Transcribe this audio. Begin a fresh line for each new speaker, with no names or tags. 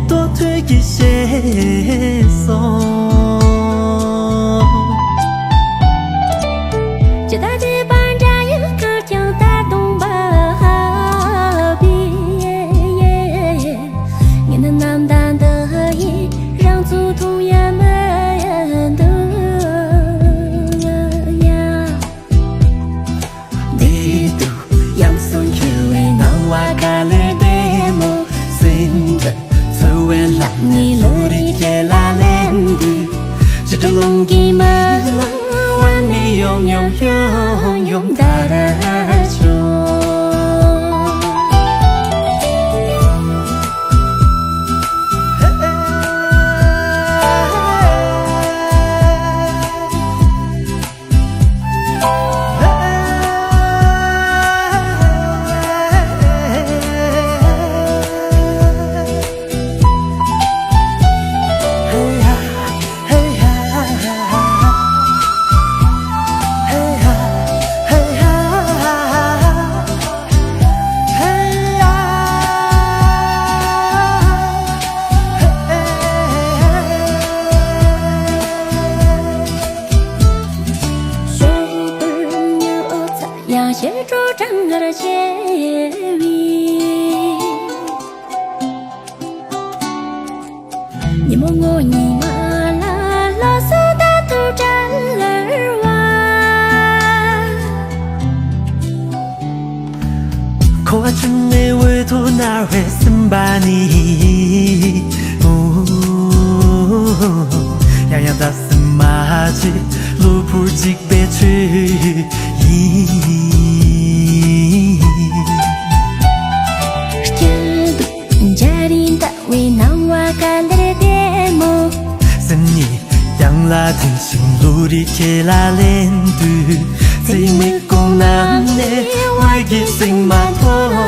또 되기 싫어
只大街班扎一个强大东巴比，你那难淡的意，让祖宗也们的呀。
你都养son yêu nàng hoa ca lê đê mô xin đất thơ quen lạc
你
lũ đi kê la lên đi chỉ trong lòng kỳ mơวันนี้ยงยงยงยงดาราช
要协助整个的结尾，你摸我你嘛啦，老死的头站儿哇，
可爱真的委托哪会森巴尼？样样大森马吉，路普吉别去。
Jadi tak wenang wakal demo
Seni yang la tin sing luri ke la lên từ Thì mới cùng nam nè Ngoài kia sinh mà thôi